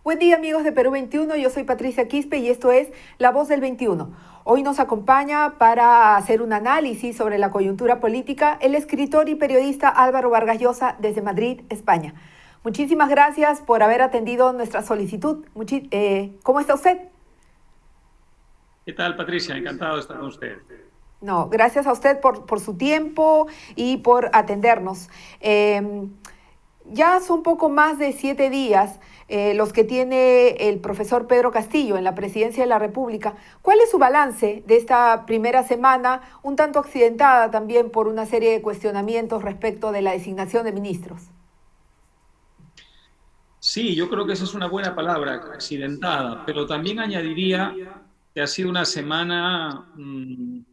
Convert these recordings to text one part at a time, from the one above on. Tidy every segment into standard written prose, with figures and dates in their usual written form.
Buen día amigos de Perú 21, yo soy Patricia Quispe y esto es La Voz del 21. Hoy nos acompaña para hacer un análisis sobre la coyuntura política el escritor y periodista Álvaro Vargas Llosa desde Madrid, España. Muchísimas gracias por haber atendido nuestra solicitud. ¿Cómo está usted? ¿Qué tal, Patricia? Encantado de estar con usted. No, gracias a usted por su tiempo y por atendernos. Ya son poco más de 7 días los que tiene el profesor Pedro Castillo en la presidencia de la República. ¿Cuál es su balance de esta primera semana, un tanto accidentada también por una serie de cuestionamientos respecto de la designación de ministros? Sí, yo creo que esa es una buena palabra, accidentada, pero también añadiría que ha sido una semana, en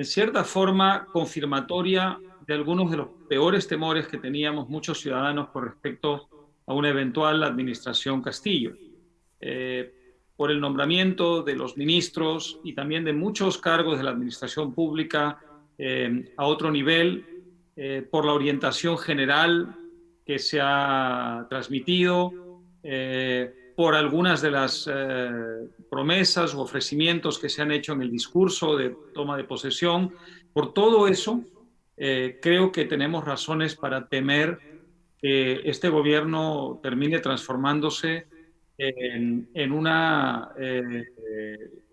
cierta forma, confirmatoria de algunos de los peores temores que teníamos muchos ciudadanos con respecto a una eventual administración Castillo. Eh, por el nombramiento de los ministros y también de muchos cargos de la administración pública a otro nivel, por la orientación general que se ha transmitido, por algunas de las promesas u ofrecimientos que se han hecho en el discurso de toma de posesión. Por todo eso, creo que tenemos razones para temer que este gobierno termine transformándose en una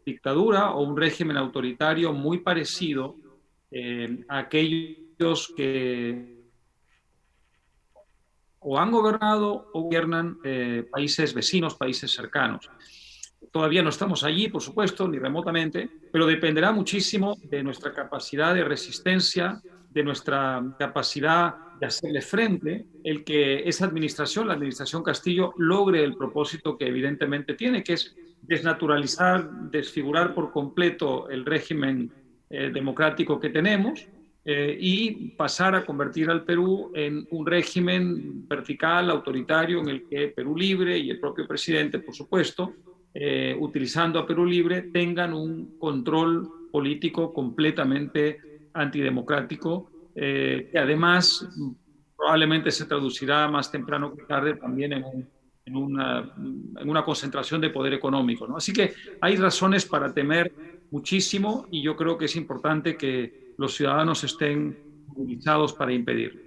dictadura o un régimen autoritario muy parecido a aquellos que o han gobernado o gobiernan países vecinos, países cercanos. Todavía no estamos allí, por supuesto, ni remotamente, pero dependerá muchísimo de nuestra capacidad de resistencia, de nuestra capacidad de hacerle frente, el que esa administración, la administración Castillo, logre el propósito que evidentemente tiene, que es desnaturalizar, desfigurar por completo el régimen democrático que tenemos, y pasar a convertir al Perú en un régimen vertical, autoritario, en el que Perú Libre y el propio presidente, por supuesto, utilizando a Perú Libre, tengan un control político completamente antidemocrático, que además probablemente se traducirá más temprano que tarde también en una concentración de poder económico, ¿no? Así que hay razones para temer muchísimo y yo creo que es importante que los ciudadanos estén movilizados para impedirlo.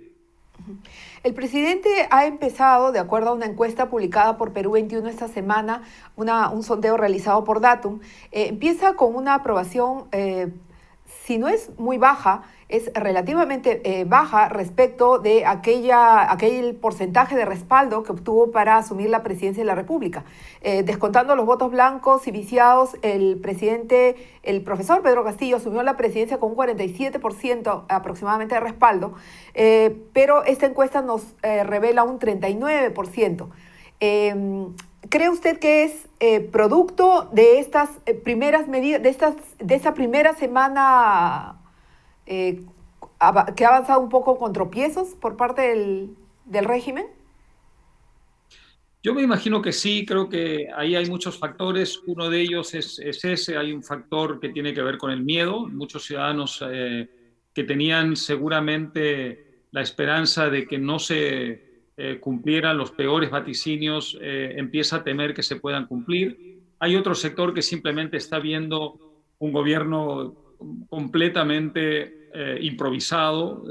El presidente ha empezado, de acuerdo a una encuesta publicada por Perú 21 esta semana, un sondeo realizado por Datum, empieza con una aprobación, si no es muy baja, es relativamente baja respecto de aquel porcentaje de respaldo que obtuvo para asumir la presidencia de la República. Descontando los votos blancos y viciados, el profesor Pedro Castillo asumió la presidencia con un 47% aproximadamente de respaldo, pero esta encuesta nos revela un 39%. ¿Cree usted que es producto de estas primeras medidas, de esta primera semana eh, que ha avanzado un poco con tropiezos por parte del régimen? Yo me imagino que sí, creo que ahí hay muchos factores. Uno de ellos es ese, hay un factor que tiene que ver con el miedo. Muchos ciudadanos que tenían seguramente la esperanza de que no se cumplieran los peores vaticinios, empieza a temer que se puedan cumplir. Hay otro sector que simplemente está viendo un gobierno completamente improvisado,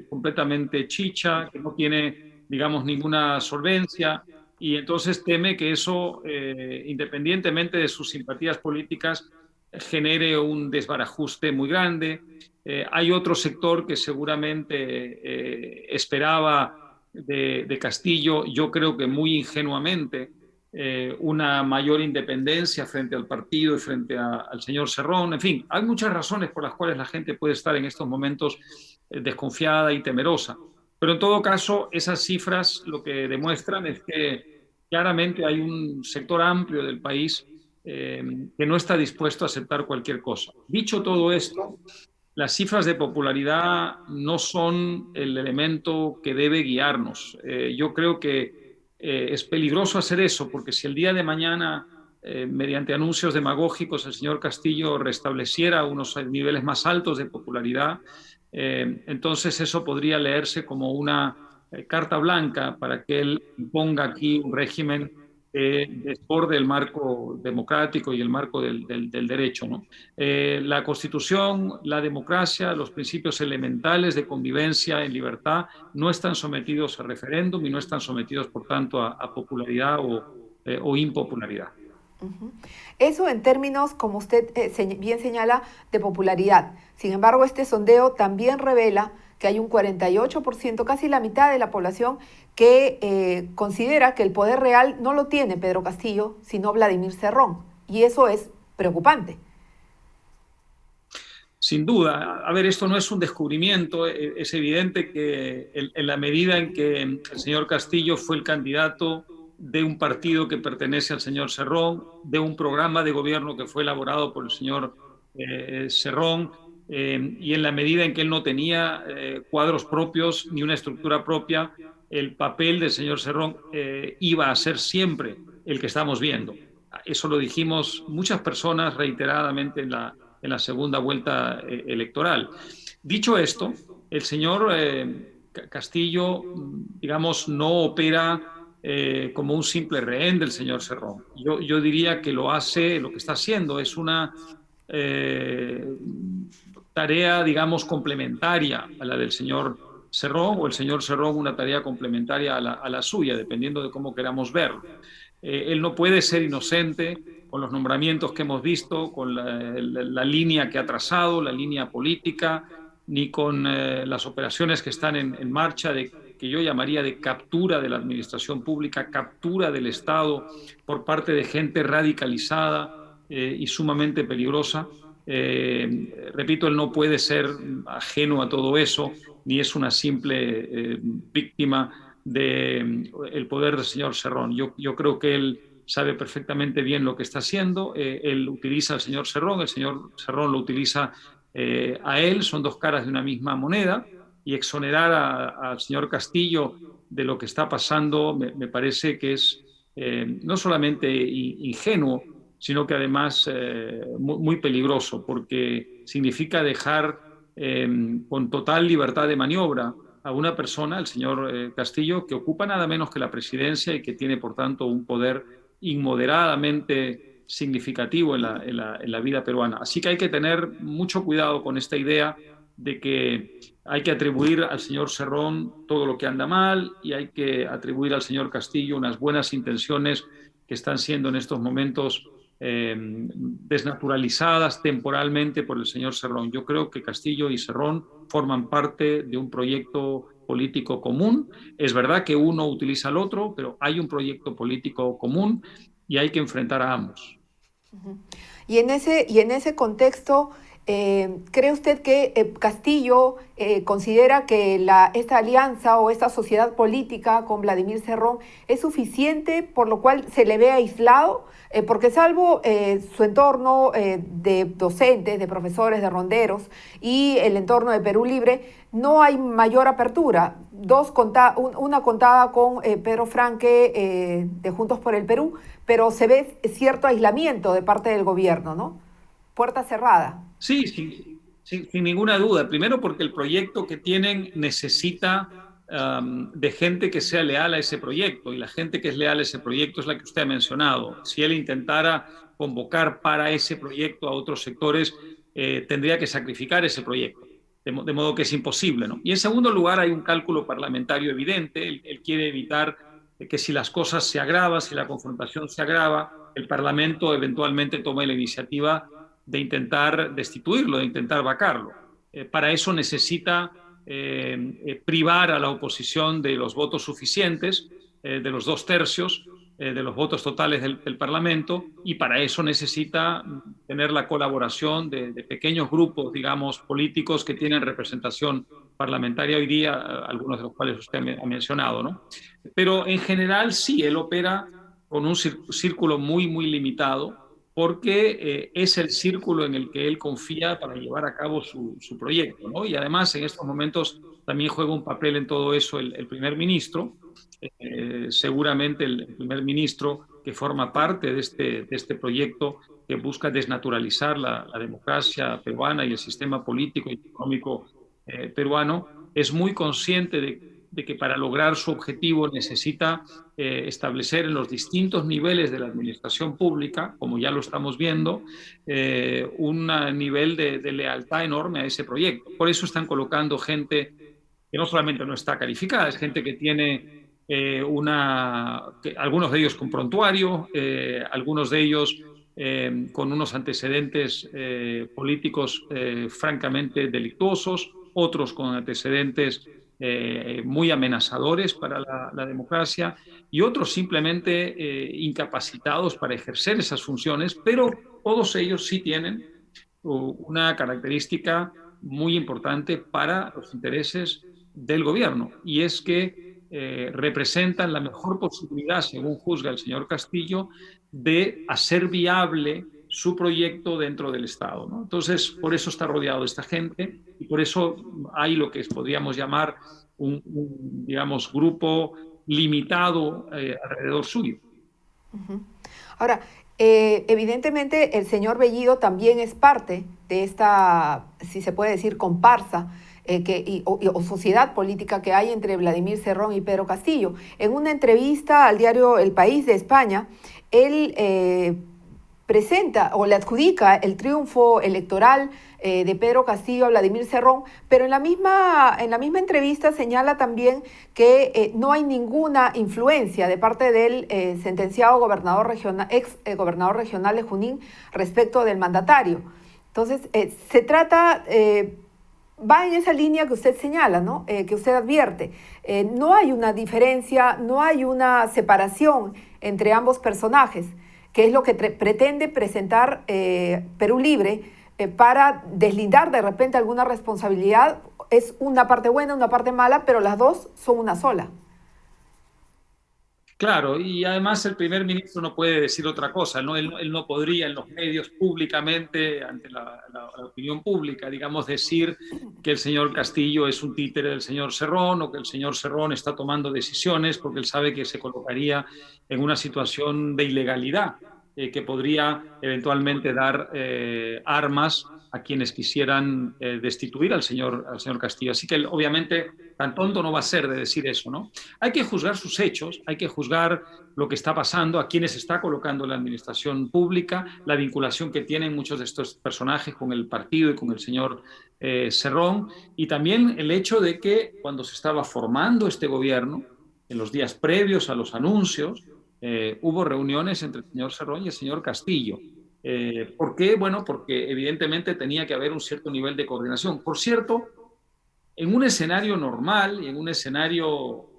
completamente chicha, que no tiene, digamos, ninguna solvencia y entonces teme que eso, independientemente de sus simpatías políticas, genere un desbarajuste muy grande. Hay otro sector que seguramente esperaba de Castillo, yo creo que muy ingenuamente, una mayor independencia frente al partido y frente al señor Cerrón. En fin, hay muchas razones por las cuales la gente puede estar en estos momentos desconfiada y temerosa. Pero en todo caso, esas cifras lo que demuestran es que claramente hay un sector amplio del país eh, que no está dispuesto a aceptar cualquier cosa. Dicho todo esto, las cifras de popularidad no son el elemento que debe guiarnos. Yo creo que es peligroso hacer eso, porque si el día de mañana, mediante anuncios demagógicos, el señor Castillo restableciera unos niveles más altos de popularidad, entonces eso podría leerse como una carta blanca para que él imponga aquí un régimen desborde el marco democrático y el marco del derecho, ¿no? La Constitución, la democracia, los principios elementales de convivencia en libertad no están sometidos a referéndum y no están sometidos, por tanto, a popularidad o impopularidad. Ujú. Eso en términos, como usted bien señala, de popularidad. Sin embargo, este sondeo también revela que hay un 48%, casi la mitad de la población, que considera que el poder real no lo tiene Pedro Castillo, sino Vladimir Cerrón. Y eso es preocupante. Sin duda, a ver, esto no es un descubrimiento, es evidente que en la medida en que el señor Castillo fue el candidato de un partido que pertenece al señor Cerrón, de un programa de gobierno que fue elaborado por el señor Cerrón, y en la medida en que él no tenía cuadros propios ni una estructura propia, el papel del señor Cerrón iba a ser siempre el que estamos viendo. Eso lo dijimos muchas personas reiteradamente en la segunda vuelta electoral. Dicho esto, el señor Castillo, digamos, no opera como un simple rehén del señor Cerrón. Yo diría que lo hace, lo que está haciendo es una eh, tarea, digamos, complementaria a la del señor Cerrón, o el señor Cerrón una tarea complementaria a la suya, dependiendo de cómo queramos verlo. Él no puede ser inocente con los nombramientos que hemos visto, con la línea que ha trazado, la línea política, ni con las operaciones que están en marcha que yo llamaría de captura de la administración pública, captura del Estado por parte de gente radicalizada y sumamente peligrosa. Repito, él no puede ser ajeno a todo eso, ni es una simple víctima del poder del señor Cerrón. Yo creo que él sabe perfectamente bien lo que está haciendo. Él utiliza al señor Cerrón, el señor Cerrón lo utiliza a él, son dos caras de una misma moneda, y exonerar al señor Castillo de lo que está pasando me parece que es no solamente ingenuo, sino que además muy peligroso, porque significa dejar con total libertad de maniobra a una persona, el señor Castillo, que ocupa nada menos que la presidencia y que tiene, por tanto, un poder inmoderadamente significativo en la vida peruana. Así que hay que tener mucho cuidado con esta idea de que hay que atribuir al señor Cerrón todo lo que anda mal y hay que atribuir al señor Castillo unas buenas intenciones que están siendo en estos momentos desnaturalizadas temporalmente por el señor Cerrón. Yo creo que Castillo y Cerrón forman parte de un proyecto político común. Es verdad que uno utiliza al otro, pero hay un proyecto político común y hay que enfrentar a ambos. Y en ese contexto, ¿cree usted que Castillo considera que esta alianza o esta sociedad política con Vladimir Cerrón es suficiente, por lo cual se le ve aislado? Porque salvo su entorno de docentes, de profesores, de ronderos y el entorno de Perú Libre, no hay mayor apertura. Una contada con Pedro Franque de Juntos por el Perú, pero se ve cierto aislamiento de parte del gobierno, ¿no? Puerta cerrada. Sí, sin ninguna duda. Primero porque el proyecto que tienen necesita de gente que sea leal a ese proyecto, y la gente que es leal a ese proyecto es la que usted ha mencionado. Si él intentara convocar para ese proyecto a otros sectores, tendría que sacrificar ese proyecto. De modo que es imposible, ¿no? Y en segundo lugar, hay un cálculo parlamentario evidente. Él quiere evitar que si las cosas se agravan, si la confrontación se agrava, el Parlamento eventualmente tome la iniciativa de intentar destituirlo, de intentar vacarlo. Para eso necesita privar a la oposición de los votos suficientes, de los 2/3 de los votos totales del Parlamento, y para eso necesita tener la colaboración de pequeños grupos, digamos, políticos que tienen representación parlamentaria hoy día, algunos de los cuales usted ha mencionado, ¿no? Pero en general sí, él opera con un círculo muy limitado, porque es el círculo en el que él confía para llevar a cabo su proyecto, ¿no? Y además en estos momentos también juega un papel en todo eso el primer ministro, seguramente el primer ministro que forma parte de este proyecto que busca desnaturalizar la democracia peruana y el sistema político y económico peruano, es muy consciente de que para lograr su objetivo necesita establecer en los distintos niveles de la administración pública, como ya lo estamos viendo, un nivel de lealtad enorme a ese proyecto. Por eso están colocando gente que no solamente no está calificada, es gente que tiene algunos de ellos con prontuario, algunos de ellos con unos antecedentes políticos francamente delictuosos, otros con antecedentes muy amenazadores para la democracia y otros simplemente incapacitados para ejercer esas funciones, pero todos ellos sí tienen una característica muy importante para los intereses del gobierno, y es que representan la mejor posibilidad, según juzga el señor Castillo, de hacer viable su proyecto dentro del Estado, ¿no? Entonces, por eso está rodeado de esta gente y por eso hay lo que podríamos llamar digamos, grupo limitado alrededor suyo. Ujú. Ahora, evidentemente el señor Bellido también es parte de esta, si se puede decir, comparsa o sociedad política que hay entre Vladimir Cerrón y Pedro Castillo. En una entrevista al diario El País de España, él presenta o le adjudica el triunfo electoral de Pedro Castillo a Vladimir Cerrón, pero en la misma entrevista señala también que no hay ninguna influencia de parte del sentenciado gobernador regional, ex gobernador regional de Junín respecto del mandatario. Entonces, se trata, va en esa línea que usted señala, ¿no? Que usted advierte. No hay una diferencia, no hay una separación entre ambos personajes, que es lo que pretende presentar Perú Libre para deslindar de repente alguna responsabilidad. Es una parte buena, una parte mala, pero las dos son una sola. Claro, y además el primer ministro no puede decir otra cosa, ¿no? Él no podría en los medios públicamente, ante la opinión pública, digamos, decir que el señor Castillo es un títere del señor Cerrón o que el señor Cerrón está tomando decisiones porque él sabe que se colocaría en una situación de ilegalidad que podría eventualmente dar armas a quienes quisieran destituir al señor Castillo. Así que él, obviamente, tan tonto no va a ser de decir eso, ¿no? Hay que juzgar sus hechos, hay que juzgar lo que está pasando, a quienes está colocando la administración pública, la vinculación que tienen muchos de estos personajes con el partido y con el señor Cerrón, y también el hecho de que cuando se estaba formando este gobierno, en los días previos a los anuncios, hubo reuniones entre el señor Cerrón y el señor Castillo. ¿Por qué? Bueno, porque evidentemente tenía que haber un cierto nivel de coordinación. Por cierto, en un escenario normal y en un escenario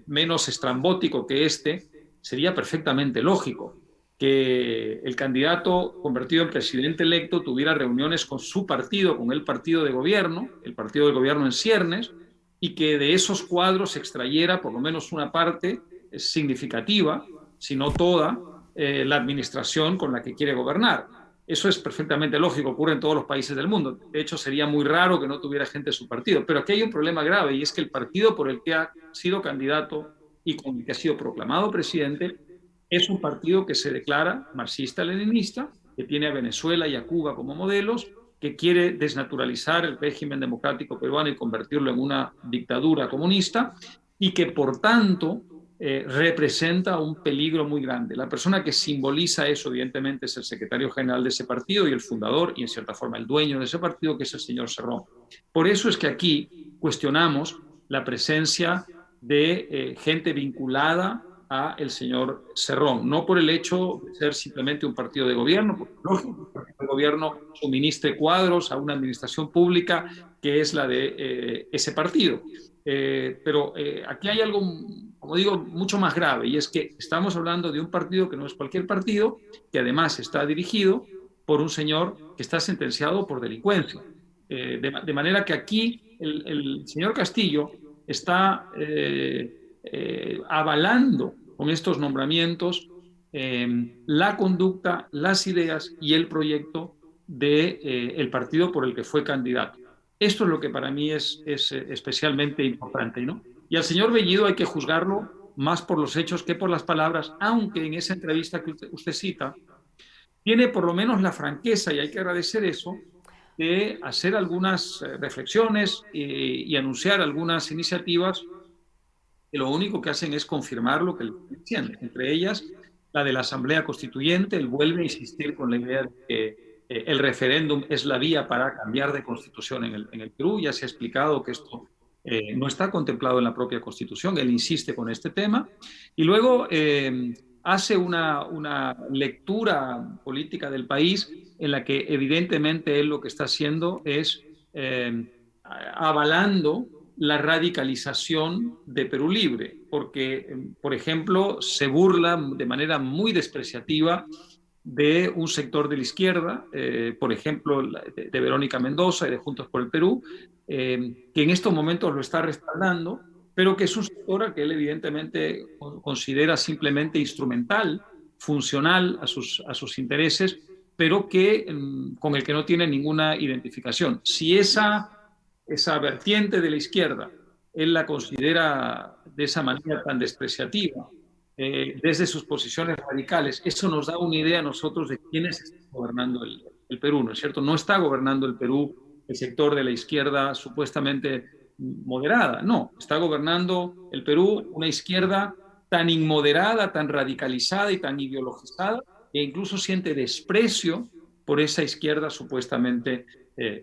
menos estrambótico que este, sería perfectamente lógico que el candidato convertido en presidente electo tuviera reuniones con su partido, con el partido de gobierno, el partido de gobierno en ciernes, y que de esos cuadros se extrayera por lo menos una parte significativa, si no toda, la administración con la que quiere gobernar. Eso es perfectamente lógico, ocurre en todos los países del mundo. De hecho, sería muy raro que no tuviera gente de su partido. Pero aquí hay un problema grave, y es que el partido por el que ha sido candidato y con el que ha sido proclamado presidente es un partido que se declara marxista-leninista, que tiene a Venezuela y a Cuba como modelos, que quiere desnaturalizar el régimen democrático peruano y convertirlo en una dictadura comunista, y que por tanto representa un peligro muy grande. La persona que simboliza eso, evidentemente, es el secretario general de ese partido y el fundador y, en cierta forma, el dueño de ese partido, que es el señor Cerrón. Por eso es que aquí cuestionamos la presencia de gente vinculada a el señor Cerrón, no por el hecho de ser simplemente un partido de gobierno, porque lógico, el partido de gobierno suministre cuadros a una administración pública que es la de ese partido. Pero aquí hay algo, como digo, mucho más grave, y es que estamos hablando de un partido que no es cualquier partido, que además está dirigido por un señor que está sentenciado por delincuencia. De manera que aquí el señor Castillo está avalando con estos nombramientos la conducta, las ideas y el proyecto del partido por el que fue candidato. Esto es lo que para mí es especialmente importante, ¿no? Y al señor Bellido hay que juzgarlo más por los hechos que por las palabras, aunque en esa entrevista que usted cita, tiene por lo menos la franqueza, y hay que agradecer eso, de hacer algunas reflexiones y anunciar algunas iniciativas que lo único que hacen es confirmar lo que le estoy diciendo. Entre ellas, la de la Asamblea Constituyente. Él vuelve a insistir con la idea de que el referéndum es la vía para cambiar de constitución en el Perú. Ya se ha explicado que esto no está contemplado en la propia Constitución. Él insiste con este tema. Y luego hace una lectura política del país en la que evidentemente él lo que está haciendo es avalando la radicalización de Perú Libre, porque, por ejemplo, se burla de manera muy despreciativa de un sector de la izquierda, por ejemplo, de Verónica Mendoza y de Juntos por el Perú, que en estos momentos lo está respaldando, pero que es un sector al que él evidentemente considera simplemente instrumental, funcional a sus intereses, pero que, con el que no tiene ninguna identificación. Si esa vertiente de la izquierda él la considera de esa manera tan despreciativa, desde sus posiciones radicales, eso nos da una idea a nosotros de quiénes están gobernando el Perú, ¿no es cierto? No está gobernando el Perú el sector de la izquierda supuestamente moderada, no, está gobernando el Perú una izquierda tan inmoderada, tan radicalizada y tan ideologizada, que incluso siente desprecio por esa izquierda supuestamente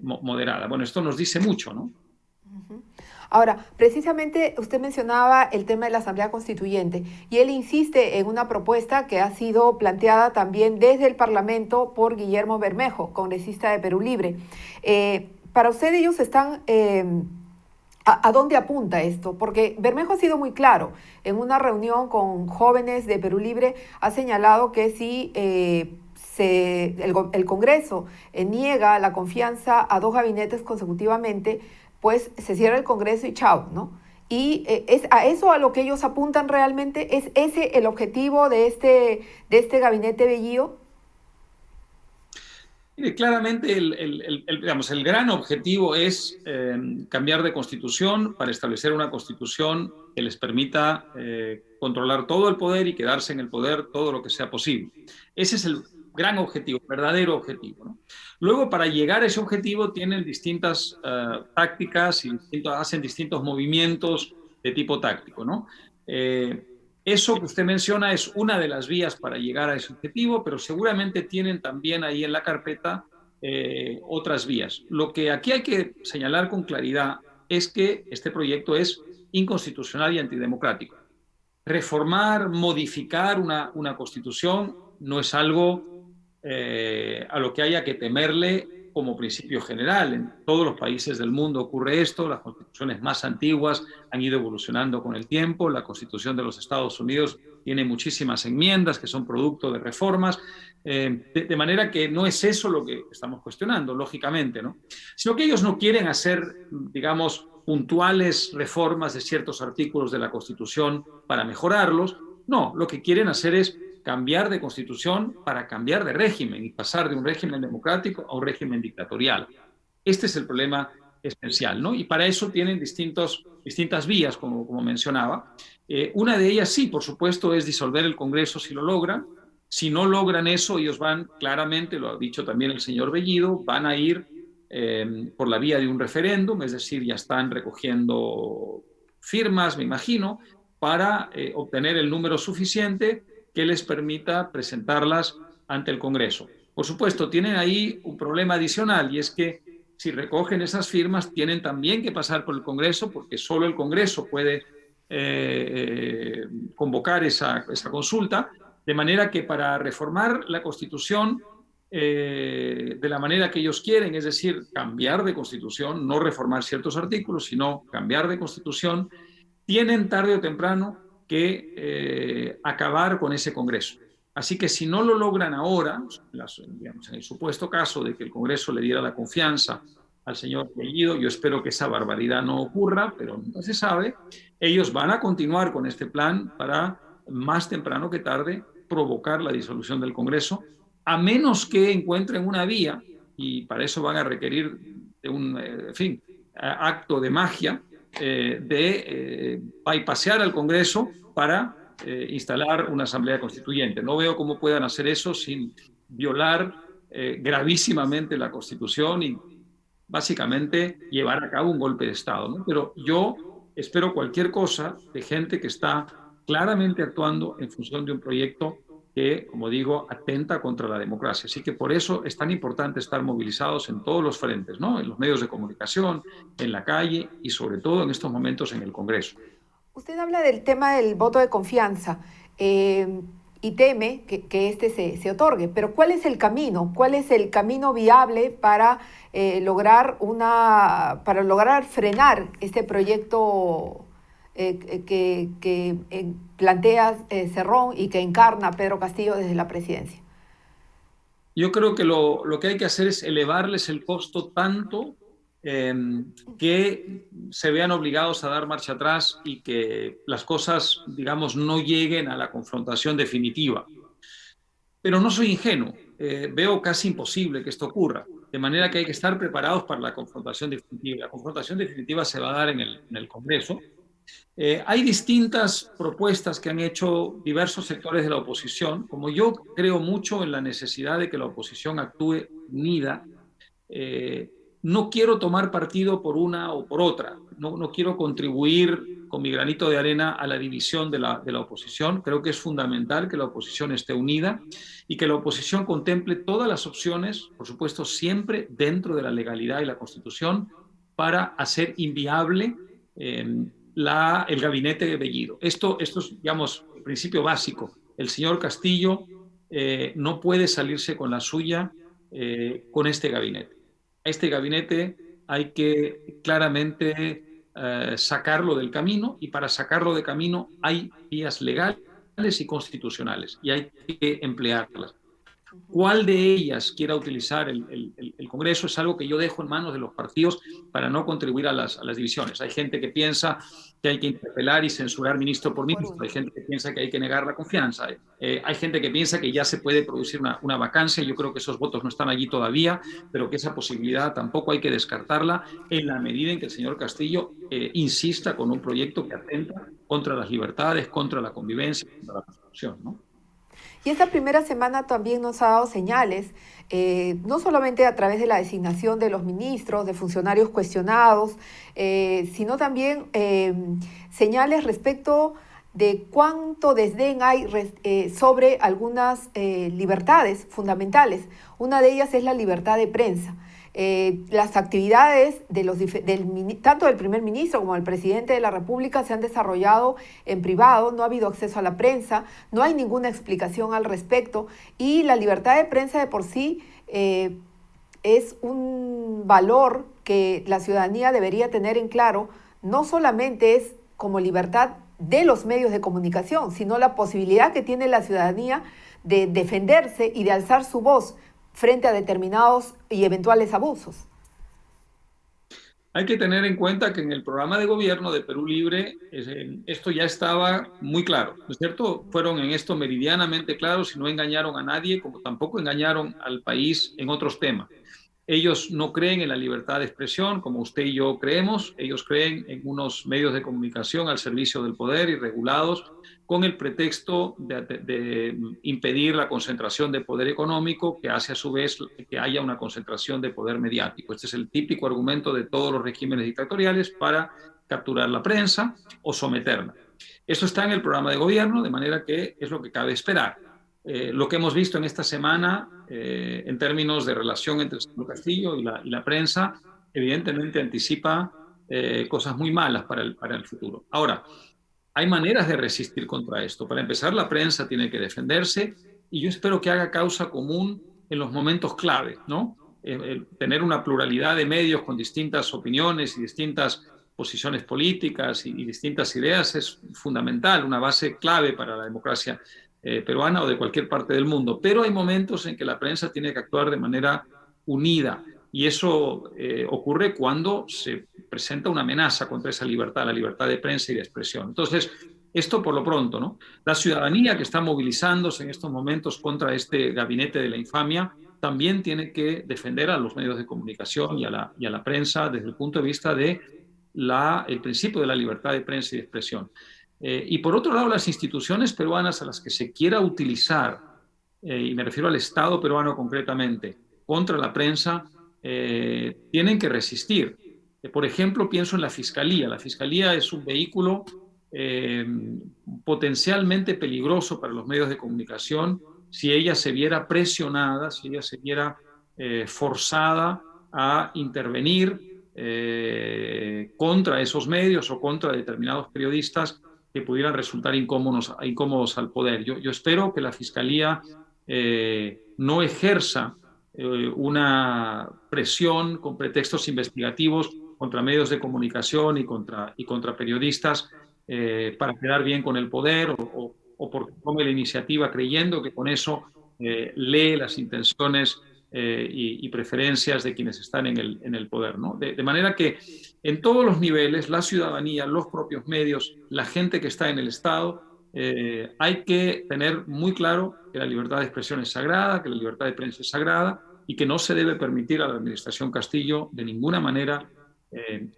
moderada. Bueno, esto nos dice mucho, ¿no? Uh-huh. Ahora, precisamente usted mencionaba el tema de la Asamblea Constituyente y él insiste en una propuesta que ha sido planteada también desde el Parlamento por Guillermo Bermejo, congresista de Perú Libre. Para usted ellos están... ¿A dónde apunta esto? Porque Bermejo ha sido muy claro. En una reunión con jóvenes de Perú Libre ha señalado que si el Congreso niega la confianza a 2 gabinetes consecutivamente, pues se cierra el Congreso y chao, ¿no? Y es a eso a lo que ellos apuntan realmente. ¿Es ese el objetivo de este gabinete Bellido? Claramente, digamos, el gran objetivo es cambiar de constitución para establecer una constitución que les permita controlar todo el poder y quedarse en el poder todo lo que sea posible. Ese es el gran objetivo, verdadero objetivo, ¿no? Luego, para llegar a ese objetivo, tienen distintas tácticas y hacen distintos movimientos de tipo táctico, ¿no? Eso que usted menciona es una de las vías para llegar a ese objetivo, pero seguramente tienen también ahí en la carpeta otras vías. Lo que aquí hay que señalar con claridad es que este proyecto es inconstitucional y antidemocrático. Reformar, modificar una constitución no es algo a lo que haya que temerle como principio general. En todos los países del mundo ocurre esto. Las constituciones más antiguas han ido evolucionando con el tiempo. La Constitución de los Estados Unidos tiene muchísimas enmiendas que son producto de reformas, de manera que no es eso lo que estamos cuestionando, lógicamente, ¿no? Sino que ellos no quieren hacer, digamos, puntuales reformas de ciertos artículos de la Constitución para mejorarlos. No, lo que quieren hacer es cambiar de constitución para cambiar de régimen y pasar de un régimen democrático a un régimen dictatorial. Este es el problema esencial, ¿no? Y para eso tienen distintas vías, como mencionaba. Una de ellas, sí, por supuesto, es disolver el Congreso si lo logran. Si no logran eso, ellos van claramente, lo ha dicho también el señor Bellido, van a ir por la vía de un referéndum, es decir, ya están recogiendo firmas, me imagino, para obtener el número suficiente que les permita presentarlas ante el Congreso. Por supuesto, tienen ahí un problema adicional y es que si recogen esas firmas tienen también que pasar por el Congreso porque solo el Congreso puede convocar esa consulta, de manera que para reformar la Constitución de la manera que ellos quieren, es decir, cambiar de Constitución, no reformar ciertos artículos, sino cambiar de Constitución, tienen tarde o temprano que acabar con ese Congreso. Así que si no lo logran ahora, digamos, en el supuesto caso de que el Congreso le diera la confianza al señor Bellido, yo espero que esa barbaridad no ocurra, pero nunca se sabe, ellos van a continuar con este plan para, más temprano que tarde, provocar la disolución del Congreso, a menos que encuentren una vía, y para eso van a requerir de un, en fin, acto de magia, de bypassear al Congreso para instalar una asamblea constituyente. No veo cómo puedan hacer eso sin violar gravísimamente la Constitución y básicamente llevar a cabo un golpe de Estado, ¿no? Pero yo espero cualquier cosa de gente que está claramente actuando en función de un proyecto que, como digo, atenta contra la democracia. Así que por eso es tan importante estar movilizados en todos los frentes, ¿no? En los medios de comunicación, en la calle y sobre todo en estos momentos en el Congreso. Usted habla del tema del voto de confianza y teme que este se otorgue, pero ¿cuál es el camino? ¿Cuál es el camino viable para para lograr frenar este proyecto que plantea Cerrón y que encarna Pedro Castillo desde la presidencia? Yo creo que lo que hay que hacer es elevarles el costo tanto eh, que se vean obligados a dar marcha atrás y que las cosas, digamos, no lleguen a la confrontación definitiva. Pero no soy ingenuo, veo casi imposible que esto ocurra, de manera que hay que estar preparados para la confrontación definitiva. La confrontación definitiva se va a dar en el Congreso. Hay distintas propuestas que han hecho diversos sectores de la oposición. Como yo creo mucho en la necesidad de que la oposición actúe unida, eh, no quiero tomar partido por una o por otra. No quiero contribuir con mi granito de arena a la división de la oposición. Creo que es fundamental que la oposición esté unida y que la oposición contemple todas las opciones, por supuesto, siempre dentro de la legalidad y la Constitución, para hacer inviable el gabinete de Bellido. Esto es, digamos, el principio básico. El señor Castillo no puede salirse con la suya con este gabinete. A este gabinete hay que claramente sacarlo del camino y para sacarlo del camino hay vías legales y constitucionales y hay que emplearlas. Cuál de ellas quiera utilizar el Congreso es algo que yo dejo en manos de los partidos para no contribuir a las divisiones. Hay gente que piensa que hay que interpelar y censurar ministro por Por ministro, uno. hay gente que piensa que hay que negar la confianza, hay gente que piensa que ya se puede producir una vacancia, yo creo que esos votos no están allí todavía, pero que esa posibilidad tampoco hay que descartarla en la medida en que el señor Castillo insista con un proyecto que atenta contra las libertades, contra la convivencia, contra la Constitución, ¿no? Y esta primera semana también nos ha dado señales, no solamente a través de la designación de los ministros, de funcionarios cuestionados, sino también señales respecto de cuánto desdén hay sobre algunas libertades fundamentales. Una de ellas es la libertad de prensa. Las actividades tanto del primer ministro como del presidente de la República se han desarrollado en privado, no ha habido acceso a la prensa, no hay ninguna explicación al respecto y la libertad de prensa de por sí es un valor que la ciudadanía debería tener en claro, no solamente es como libertad de los medios de comunicación, sino la posibilidad que tiene la ciudadanía de defenderse y de alzar su voz frente a determinados y eventuales abusos. Hay que tener en cuenta que en el programa de gobierno de Perú Libre esto ya estaba muy claro, ¿no es cierto? Fueron en esto meridianamente claros y no engañaron a nadie, como tampoco engañaron al país en otros temas. Ellos no creen en la libertad de expresión, como usted y yo creemos. Ellos creen en unos medios de comunicación al servicio del poder y regulados con el pretexto de impedir la concentración de poder económico, que hace a su vez que haya una concentración de poder mediático. Este es el típico argumento de todos los regímenes dictatoriales para capturar la prensa o someterla. Eso está en el programa de gobierno, de manera que es lo que cabe esperar. Lo que hemos visto en esta semana en términos de relación entre el señor Castillo y la prensa, evidentemente anticipa cosas muy malas para el futuro. Ahora, hay maneras de resistir contra esto. Para empezar, la prensa tiene que defenderse y yo espero que haga causa común en los momentos clave, ¿no? Tener una pluralidad de medios con distintas opiniones y distintas posiciones políticas y distintas ideas es fundamental, una base clave para la democracia peruana o de cualquier parte del mundo. Pero hay momentos en que la prensa tiene que actuar de manera unida y eso ocurre cuando se presenta una amenaza contra esa libertad, la libertad de prensa y de expresión. Entonces, esto por lo pronto, ¿no? La ciudadanía que está movilizándose en estos momentos contra este gabinete de la infamia también tiene que defender a los medios de comunicación y a la prensa desde el punto de vista de el principio de la libertad de prensa y de expresión. Y por otro lado, las instituciones peruanas a las que se quiera utilizar, y me refiero al Estado peruano concretamente, contra la prensa, tienen que resistir. Por ejemplo, pienso en la Fiscalía. La Fiscalía es un vehículo eh, potencialmente peligroso para los medios de comunicación si ella se viera presionada, si ella se viera forzada a intervenir contra esos medios o contra determinados periodistas que pudieran resultar incómodos al poder. Yo espero que la Fiscalía no ejerza una presión con pretextos investigativos contra medios de comunicación y contra periodistas para quedar bien con el poder o porque tome la iniciativa creyendo que con eso lee las intenciones y preferencias de quienes están en el poder, ¿no? De manera que en todos los niveles, la ciudadanía, los propios medios, la gente que está en el Estado, hay que tener muy claro que la libertad de expresión es sagrada, que la libertad de prensa es sagrada y que no se debe permitir a la administración Castillo de ninguna manera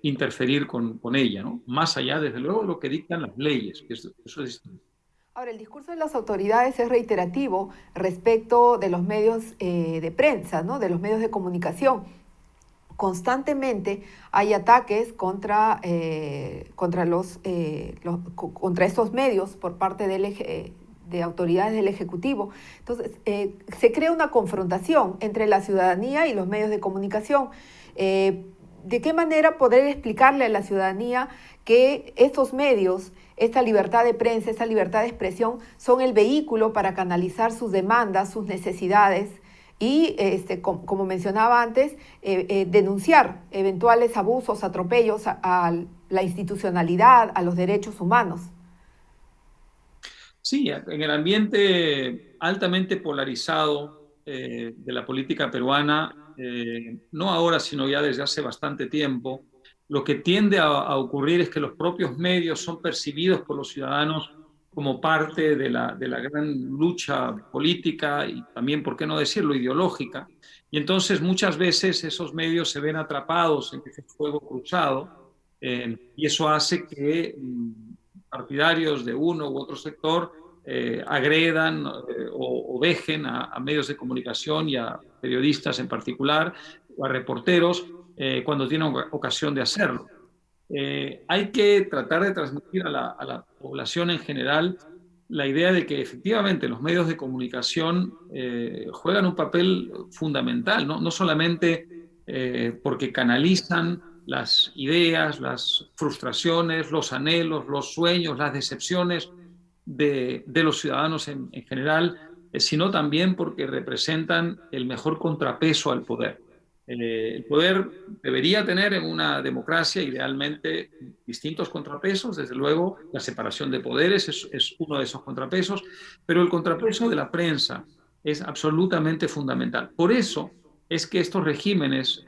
interferir con ella, ¿no? Más allá, desde luego, de lo que dictan las leyes, que eso es distinto. Ahora, el discurso de las autoridades es reiterativo respecto de los medios de prensa, ¿no? De los medios de comunicación. Constantemente hay ataques contra estos medios por parte de autoridades del Ejecutivo. Entonces, se crea una confrontación entre la ciudadanía y los medios de comunicación. ¿De qué manera poder explicarle a la ciudadanía que estos medios, esta libertad de prensa, esta libertad de expresión, son el vehículo para canalizar sus demandas, sus necesidades y, como mencionaba antes, denunciar eventuales abusos, atropellos a la institucionalidad, a los derechos humanos? Sí, en el ambiente altamente polarizado de la política peruana, no ahora, sino ya desde hace bastante tiempo, lo que tiende a ocurrir es que los propios medios son percibidos por los ciudadanos como parte de la gran lucha política y también, ¿por qué no decirlo?, ideológica. Y entonces muchas veces esos medios se ven atrapados en ese fuego cruzado y eso hace que partidarios de uno u otro sector agredan o vejen a medios de comunicación y a periodistas en particular, o a reporteros cuando tienen ocasión de hacerlo. Hay que tratar de transmitir a la población en general la idea de que efectivamente los medios de comunicación juegan un papel fundamental, ¿no? No solamente porque canalizan las ideas, las frustraciones, los anhelos, los sueños, las decepciones de los ciudadanos en general, sino también porque representan el mejor contrapeso al poder. El poder debería tener en una democracia idealmente distintos contrapesos, desde luego la separación de poderes es uno de esos contrapesos, pero el contrapeso de la prensa es absolutamente fundamental. Por eso es que estos regímenes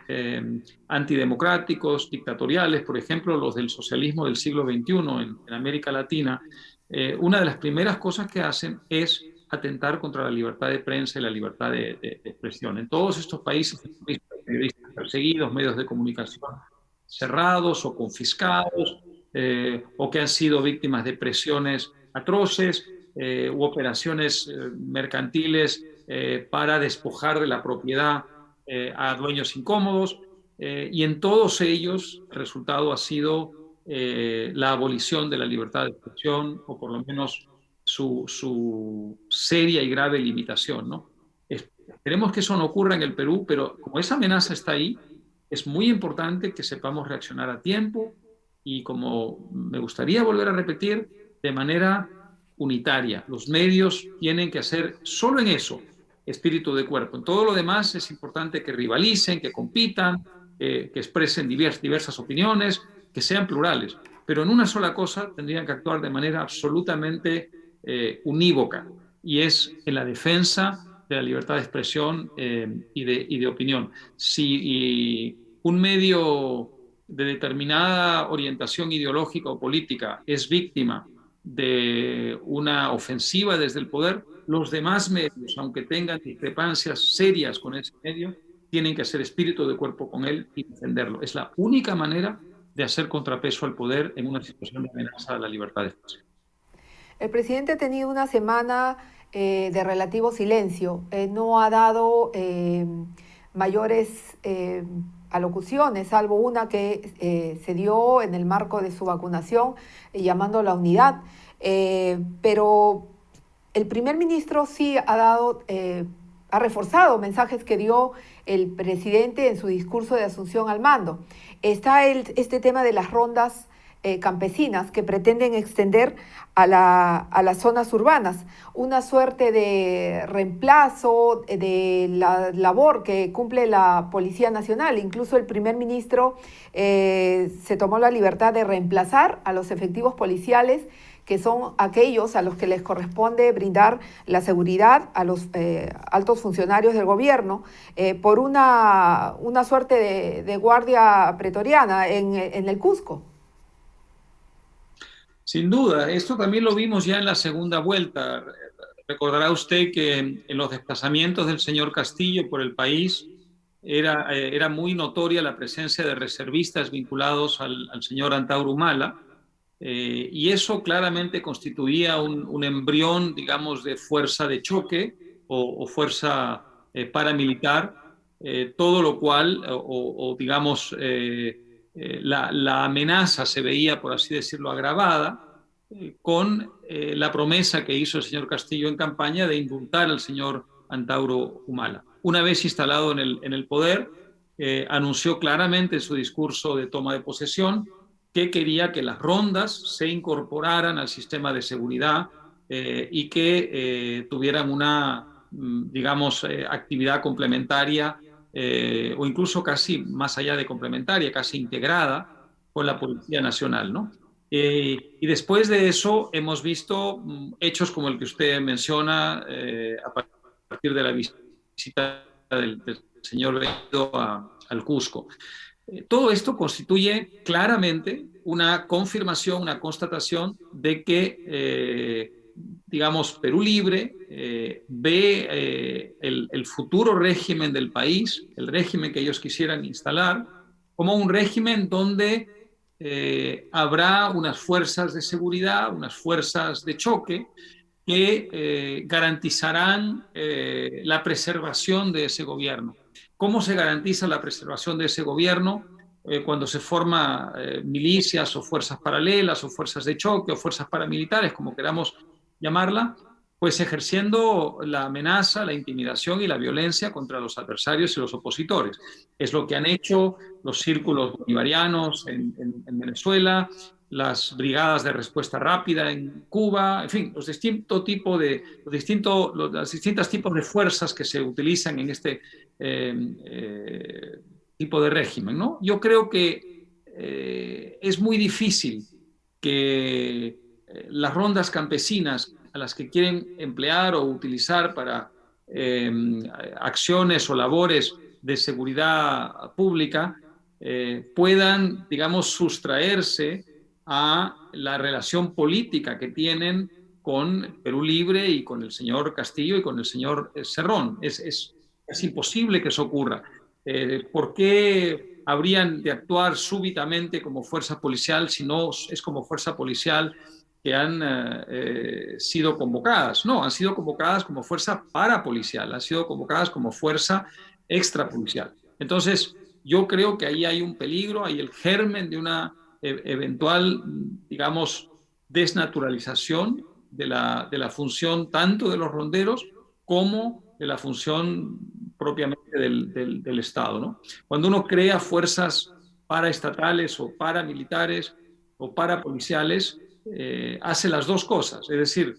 antidemocráticos, dictatoriales, por ejemplo, los del socialismo del siglo XXI en América Latina, una de las primeras cosas que hacen es atentar contra la libertad de prensa y la libertad de expresión. En todos estos países, periodistas perseguidos, medios de comunicación cerrados o confiscados, o que han sido víctimas de presiones atroces u operaciones mercantiles para despojar de la propiedad a dueños incómodos. Y en todos ellos el resultado ha sido la abolición de la libertad de expresión o por lo menos su seria y grave limitación, ¿no? Esperemos que eso no ocurra en el Perú, pero como esa amenaza está ahí, es muy importante que sepamos reaccionar a tiempo y, como me gustaría volver a repetir, de manera unitaria. Los medios tienen que hacer solo en eso espíritu de cuerpo. En todo lo demás es importante que rivalicen, que compitan, que expresen diversas opiniones, que sean plurales, pero en una sola cosa tendrían que actuar de manera absolutamente unívoca, y es en la defensa de la libertad de expresión y de opinión. Si un medio de determinada orientación ideológica o política es víctima de una ofensiva desde el poder, los demás medios, aunque tengan discrepancias serias con ese medio, tienen que hacer espíritu de cuerpo con él y defenderlo. Es la única manera de hacer contrapeso al poder en una situación de amenaza a la libertad de expresión. El presidente ha tenido una semana de relativo silencio. No ha dado mayores alocuciones, salvo una que se dio en el marco de su vacunación, llamando a la unidad. Pero el primer ministro sí ha reforzado mensajes que dio el presidente en su discurso de asunción al mando. Está este tema de las rondas campesinas que pretenden extender a las zonas urbanas, una suerte de reemplazo de la labor que cumple la Policía Nacional. Incluso el primer ministro se tomó la libertad de reemplazar a los efectivos policiales, que son aquellos a los que les corresponde brindar la seguridad a los altos funcionarios del gobierno, por una suerte de guardia pretoriana en el Cusco. Sin duda, esto también lo vimos ya en la segunda vuelta. Recordará usted que en los desplazamientos del señor Castillo por el país era muy notoria la presencia de reservistas vinculados al señor Antauro Humala, y eso claramente constituía un embrión, digamos, de fuerza de choque o fuerza paramilitar, todo lo cual, digamos, la amenaza se veía, por así decirlo, agravada con la promesa que hizo el señor Castillo en campaña de indultar al señor Antauro Humala. Una vez instalado en el poder, anunció claramente en su discurso de toma de posesión que quería que las rondas se incorporaran al sistema de seguridad y que tuvieran una, digamos, actividad complementaria o incluso casi más allá de complementaria, casi integrada con la Policía Nacional, ¿no? Y después de eso hemos visto hechos como el que usted menciona a partir de la visita del señor Bellido al Cusco. Todo esto constituye claramente una confirmación, una constatación de que, digamos, Perú Libre ve el futuro régimen del país, el régimen que ellos quisieran instalar, como un régimen donde habrá unas fuerzas de seguridad, unas fuerzas de choque que garantizarán la preservación de ese gobierno. ¿Cómo se garantiza la preservación de ese gobierno? Cuando se forman milicias o fuerzas paralelas o fuerzas de choque o fuerzas paramilitares, como queramos llamarla, pues ejerciendo la amenaza, la intimidación y la violencia contra los adversarios y los opositores. Es lo que han hecho los círculos bolivarianos en Venezuela, las brigadas de respuesta rápida en Cuba, en fin, los distintos tipos de fuerzas que se utilizan en este tipo de régimen, ¿no? Yo creo que es muy difícil que las rondas campesinas a las que quieren emplear o utilizar para acciones o labores de seguridad pública puedan, digamos, sustraerse a la relación política que tienen con Perú Libre y con el señor Castillo y con el señor Cerrón. Es imposible que eso ocurra. ¿Por qué habrían de actuar súbitamente como fuerza policial si no es como fuerza policial que han sido convocadas? No, han sido convocadas como fuerza parapolicial, han sido convocadas como fuerza extrapolicial. Entonces, yo creo que ahí hay un peligro, hay el germen de una eventual, digamos, desnaturalización de la función tanto de los ronderos como de la función propiamente del Estado, ¿no? Cuando uno crea fuerzas paraestatales o paramilitares o parapoliciales, hace las dos cosas, es decir,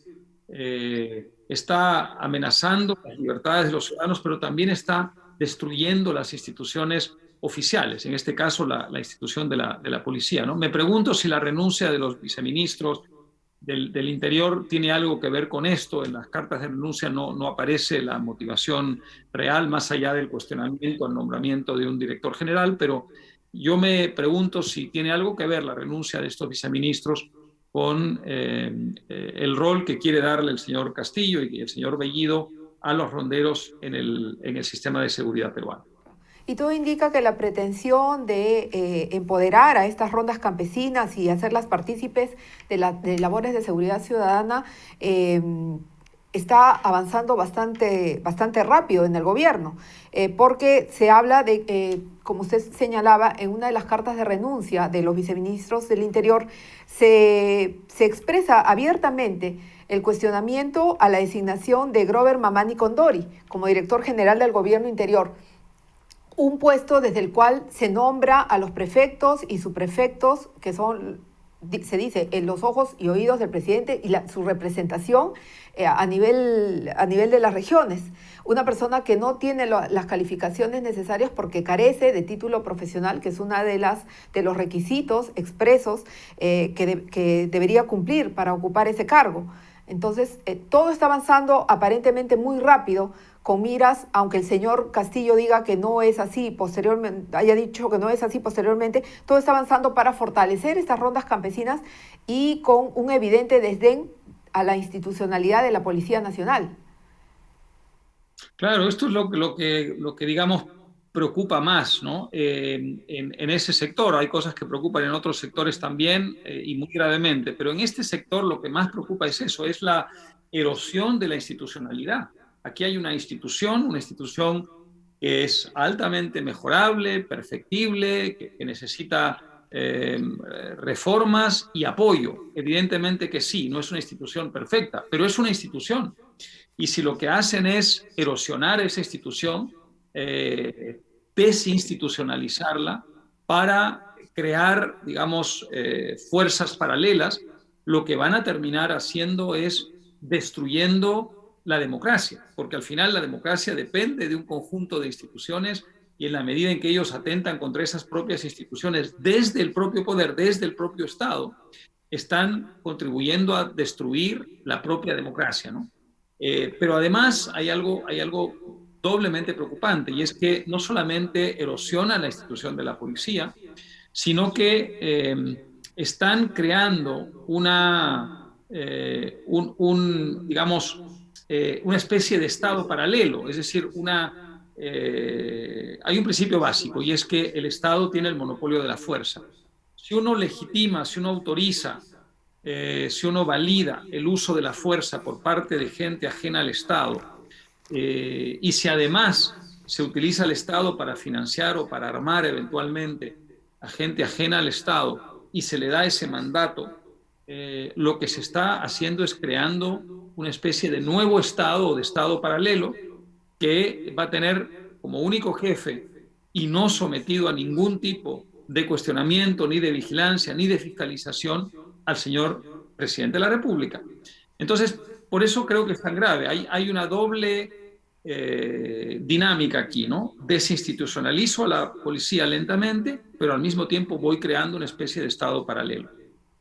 está amenazando las libertades de los ciudadanos, pero también está destruyendo las instituciones oficiales, en este caso la institución de la policía, ¿no? Me pregunto si la renuncia de los viceministros del Interior tiene algo que ver con esto. En las cartas de renuncia no aparece la motivación real, más allá del cuestionamiento al nombramiento de un director general, pero yo me pregunto si tiene algo que ver la renuncia de estos viceministros con el rol que quiere darle el señor Castillo y el señor Bellido a los ronderos en el sistema de seguridad peruano. Y todo indica que la pretensión de empoderar a estas rondas campesinas y hacerlas partícipes de labores de seguridad ciudadana está avanzando bastante rápido en el gobierno, porque se habla de, como usted señalaba, en una de las cartas de renuncia de los viceministros del Interior, se expresa abiertamente el cuestionamiento a la designación de Grover Mamani Condori como director general del gobierno interior, un puesto desde el cual se nombra a los prefectos y subprefectos, que son, se dice, en los ojos y oídos del presidente y su representación a nivel de las regiones. Una persona que no tiene las calificaciones necesarias porque carece de título profesional, que es una de los requisitos expresos que debería cumplir para ocupar ese cargo. Entonces, todo está avanzando aparentemente muy rápido, con miras, aunque el señor Castillo diga que no es así posteriormente, haya dicho que no es así posteriormente, todo está avanzando para fortalecer estas rondas campesinas y con un evidente desdén a la institucionalidad de la Policía Nacional. Claro, esto es lo que digamos, preocupa más, ¿no? En ese sector. Hay cosas que preocupan en otros sectores también y muy gravemente, pero en este sector lo que más preocupa es eso, es la erosión de la institucionalidad. Aquí hay una institución que es altamente mejorable, perfectible, que necesita reformas y apoyo. Evidentemente que sí, no es una institución perfecta, pero es una institución. Y si lo que hacen es erosionar esa institución, desinstitucionalizarla para crear, digamos, fuerzas paralelas, lo que van a terminar haciendo es destruyendo la democracia, porque al final la democracia depende de un conjunto de instituciones y en la medida en que ellos atentan contra esas propias instituciones desde el propio poder, desde el propio Estado, están contribuyendo a destruir la propia democracia, ¿no? Pero además hay algo doblemente preocupante y es que no solamente erosiona la institución de la policía, sino que están creando digamos, una especie de Estado paralelo, es decir, hay un principio básico y es que el Estado tiene el monopolio de la fuerza. Si uno legitima, si uno autoriza, si uno valida el uso de la fuerza por parte de gente ajena al Estado, y si además se utiliza el Estado para financiar o para armar eventualmente a gente ajena al Estado y se le da ese mandato, lo que se está haciendo es creando una especie de nuevo Estado o de Estado paralelo que va a tener como único jefe y no sometido a ningún tipo de cuestionamiento, ni de vigilancia, ni de fiscalización al señor presidente de la República. Entonces, por eso creo que es tan grave. Hay una doble dinámica aquí, ¿no? Desinstitucionalizo a la policía lentamente, pero al mismo tiempo voy creando una especie de Estado paralelo.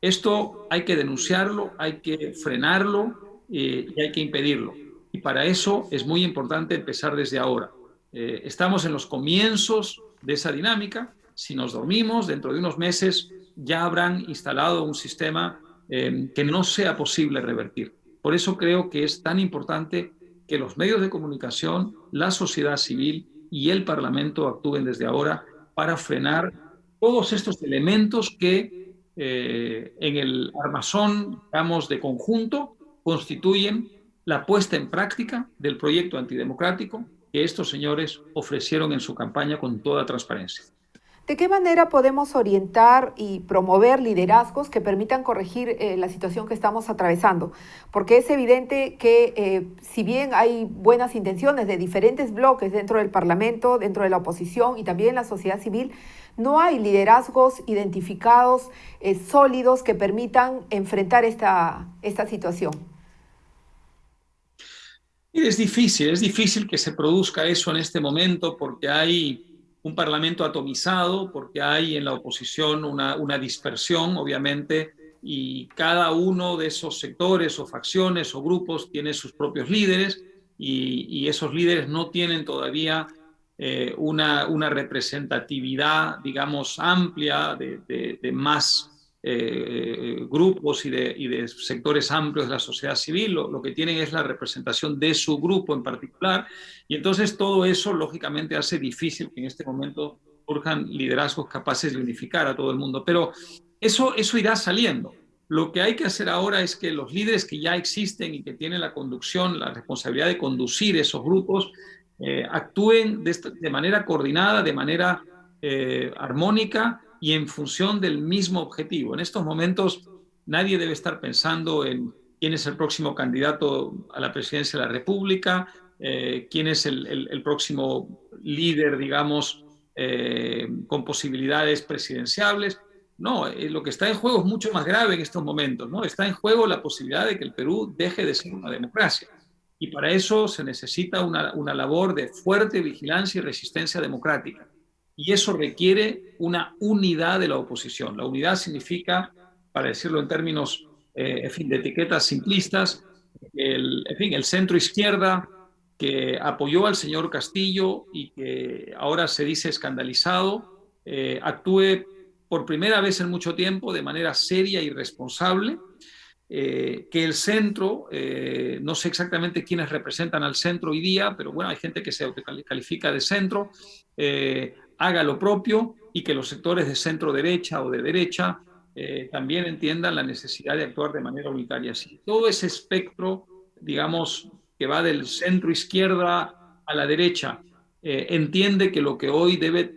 Esto hay que denunciarlo, hay que frenarlo y hay que impedirlo. Y para eso es muy importante empezar desde ahora. Estamos en los comienzos de esa dinámica. Si nos dormimos, dentro de unos meses ya habrán instalado un sistema que no sea posible revertir. Por eso creo que es tan importante que los medios de comunicación, la sociedad civil y el Parlamento actúen desde ahora para frenar todos estos elementos que en el armazón, digamos, de conjunto constituyen la puesta en práctica del proyecto antidemocrático que estos señores ofrecieron en su campaña con toda transparencia. ¿De qué manera podemos orientar y promover liderazgos que permitan corregir la situación que estamos atravesando? Porque es evidente que si bien hay buenas intenciones de diferentes bloques dentro del Parlamento, dentro de la oposición y también en la sociedad civil, no hay liderazgos identificados, sólidos, que permitan enfrentar esta situación. Y es difícil que se produzca eso en este momento porque hay un parlamento atomizado, porque hay en la oposición una dispersión, obviamente, y cada uno de esos sectores o facciones o grupos tiene sus propios líderes y esos líderes no tienen todavía una representatividad, digamos, amplia de más grupos y de sectores amplios de la sociedad civil, lo que tienen es la representación de su grupo en particular, y entonces todo eso lógicamente hace difícil que en este momento surjan liderazgos capaces de unificar a todo el mundo, pero eso irá saliendo. Lo que hay que hacer ahora es que los líderes que ya existen y que tienen la conducción, la responsabilidad de conducir esos grupos, actúen de manera coordinada, de manera armónica y en función del mismo objetivo. En estos momentos nadie debe estar pensando en quién es el próximo candidato a la presidencia de la República, quién es el próximo líder, digamos, con posibilidades presidenciables. No, lo que está en juego es mucho más grave en estos momentos, ¿no? Está en juego la posibilidad de que el Perú deje de ser una democracia. Y para eso se necesita una labor de fuerte vigilancia y resistencia democrática. Y eso requiere una unidad de la oposición. La unidad significa, para decirlo en términos en fin, de etiquetas simplistas, en fin, el centro izquierda que apoyó al señor Castillo y que ahora se dice escandalizado, actúe por primera vez en mucho tiempo de manera seria y responsable, que el centro, no sé exactamente quiénes representan al centro hoy día, pero bueno, hay gente que se califica de centro, haga lo propio y que los sectores de centro derecha o de derecha también entiendan la necesidad de actuar de manera unitaria. Si todo ese espectro, digamos, que va del centro izquierda a la derecha, entiende que lo que hoy debe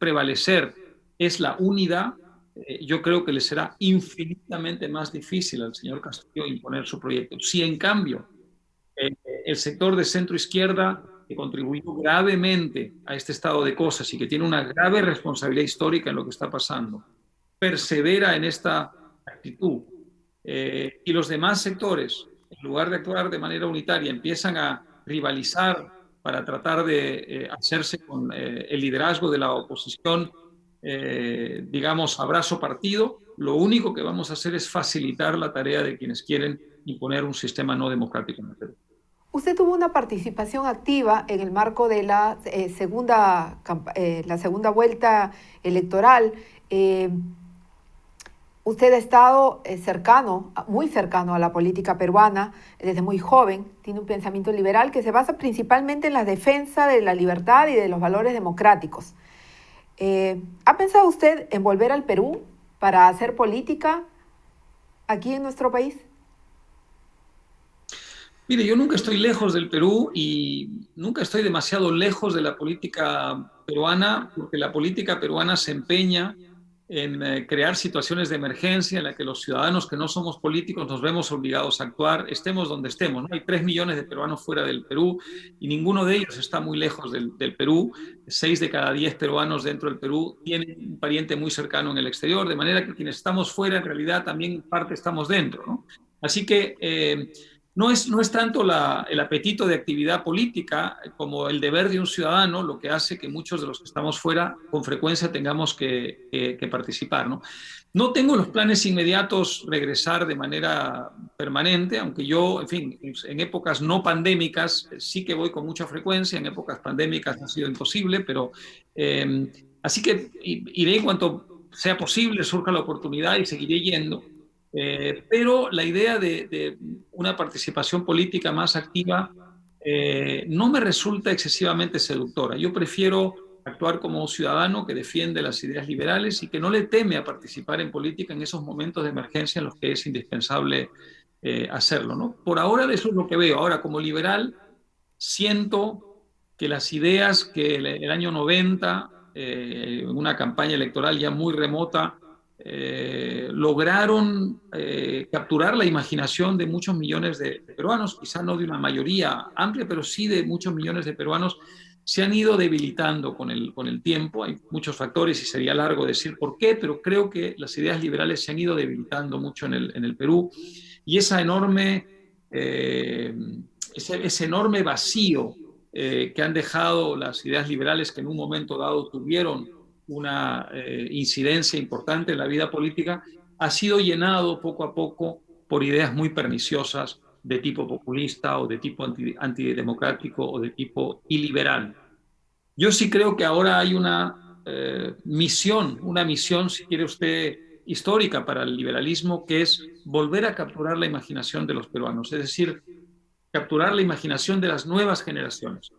prevalecer es la unidad, yo creo que le será infinitamente más difícil al señor Castillo imponer su proyecto. Si en cambio eh, el sector de centro izquierda, que contribuyó gravemente a este estado de cosas y que tiene una grave responsabilidad histórica en lo que está pasando, persevera en esta actitud, y los demás sectores, en lugar de actuar de manera unitaria, empiezan a rivalizar para tratar de hacerse con el liderazgo de la oposición, digamos, abrazo partido, lo único que vamos a hacer es facilitar la tarea de quienes quieren imponer un sistema no democrático en el Perú. Usted tuvo una participación activa en el marco de la segunda vuelta electoral. Eh, Usted ha estado cercano, muy cercano a la política peruana desde muy joven. Tiene un pensamiento liberal que se basa principalmente en la defensa de la libertad y de los valores democráticos. ¿Ha pensado usted en volver al Perú para hacer política aquí en nuestro país? Mire, yo nunca estoy lejos del Perú y nunca estoy demasiado lejos de la política peruana, porque la política peruana se empeña en crear situaciones de emergencia en las que los ciudadanos que no somos políticos nos vemos obligados a actuar, estemos donde estemos, ¿no? Hay 3 millones de peruanos fuera del Perú y ninguno de ellos está muy lejos del Perú. 6 de cada 10 peruanos dentro del Perú tienen un pariente muy cercano en el exterior, de manera que quienes estamos fuera en realidad también en parte estamos dentro, ¿no? Así que no es tanto el apetito de actividad política como el deber de un ciudadano lo que hace que muchos de los que estamos fuera con frecuencia tengamos que participar, ¿no? No tengo los planes inmediatos regresar de manera permanente, aunque yo, en fin, en épocas no pandémicas sí que voy con mucha frecuencia, en épocas pandémicas ha sido imposible, pero así que iré en cuanto sea posible, surja la oportunidad y seguiré yendo. Pero la idea de una participación política más activa no me resulta excesivamente seductora. Yo prefiero actuar como un ciudadano que defiende las ideas liberales y que no le teme a participar en política en esos momentos de emergencia en los que es indispensable hacerlo, ¿no? Por ahora eso es lo que veo. Ahora, como liberal, siento que las ideas que el año 90, en una campaña electoral ya muy remota, lograron capturar la imaginación de muchos millones de peruanos, quizá no de una mayoría amplia, pero sí de muchos millones de peruanos, se han ido debilitando con el tiempo. Hay muchos factores y sería largo decir por qué, pero creo que las ideas liberales se han ido debilitando mucho en el Perú y ese enorme vacío que han dejado las ideas liberales que en un momento dado tuvieron una incidencia importante en la vida política, ha sido llenado poco a poco por ideas muy perniciosas de tipo populista o de tipo antidemocrático o de tipo iliberal. Yo sí creo que ahora hay una misión, si quiere usted, histórica para el liberalismo, que es volver a capturar la imaginación de los peruanos, es decir, capturar la imaginación de las nuevas generaciones.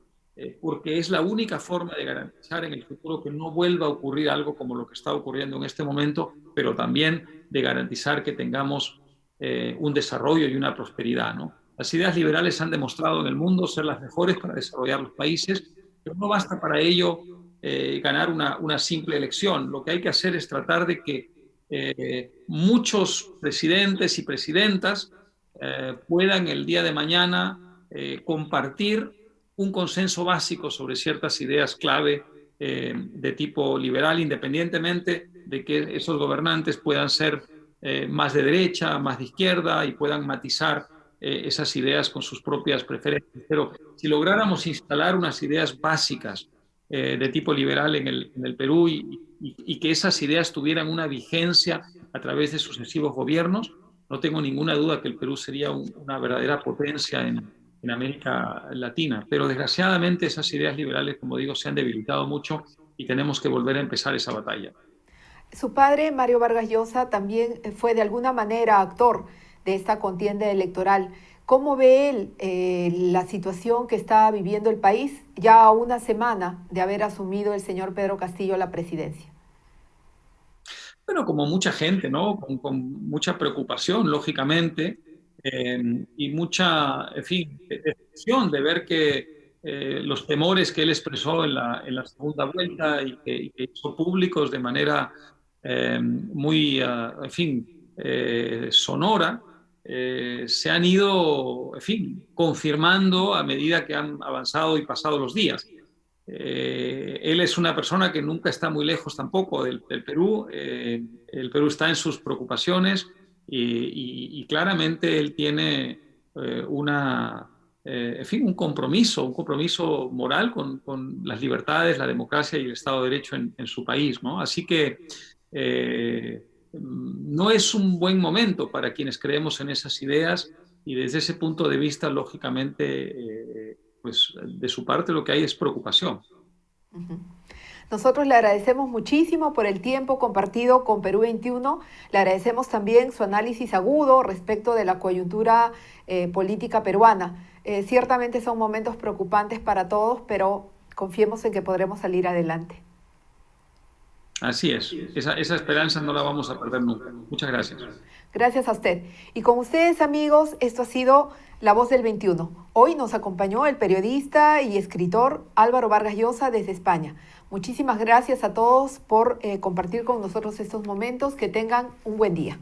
porque es la única forma de garantizar en el futuro que no vuelva a ocurrir algo como lo que está ocurriendo en este momento, pero también de garantizar que tengamos un desarrollo y una prosperidad, ¿no? Las ideas liberales han demostrado en el mundo ser las mejores para desarrollar los países, pero no basta para ello ganar una simple elección. Lo que hay que hacer es tratar de que muchos presidentes y presidentas puedan el día de mañana compartir un consenso básico sobre ciertas ideas clave de tipo liberal, independientemente de que esos gobernantes puedan ser más de derecha, más de izquierda y puedan matizar esas ideas con sus propias preferencias. Pero si lográramos instalar unas ideas básicas de tipo liberal en el Perú y que esas ideas tuvieran una vigencia a través de sucesivos gobiernos, no tengo ninguna duda que el Perú sería una verdadera potencia en América Latina. Pero desgraciadamente esas ideas liberales, como digo, se han debilitado mucho y tenemos que volver a empezar esa batalla. Su padre, Mario Vargas Llosa, también fue de alguna manera actor de esta contienda electoral. ¿Cómo ve él la situación que está viviendo el país ya a una semana de haber asumido el señor Pedro Castillo la presidencia? Bueno, como mucha gente, ¿no? Con mucha preocupación, lógicamente, y mucha, en fin, decepción de ver que los temores que él expresó en la segunda vuelta y que hizo públicos de manera muy, en fin, sonora, se han ido, en fin, confirmando a medida que han avanzado y pasado los días. Él es una persona que nunca está muy lejos tampoco del Perú. El Perú está en sus preocupaciones y claramente él tiene en fin, un compromiso moral con las libertades, la democracia y el Estado de Derecho en su país, ¿no? Así que no es un buen momento para quienes creemos en esas ideas y desde ese punto de vista, lógicamente, pues de su parte lo que hay es preocupación. Ujú. Nosotros le agradecemos muchísimo por el tiempo compartido con Perú 21. Le agradecemos también su análisis agudo respecto de la coyuntura política peruana. Ciertamente son momentos preocupantes para todos, pero confiemos en que podremos salir adelante. Así es, esa esperanza no la vamos a perder nunca. Muchas gracias. Gracias a usted. Y con ustedes, amigos, esto ha sido La Voz del 21. Hoy nos acompañó el periodista y escritor Álvaro Vargas Llosa desde España. Muchísimas gracias a todos por compartir con nosotros estos momentos. Que tengan un buen día.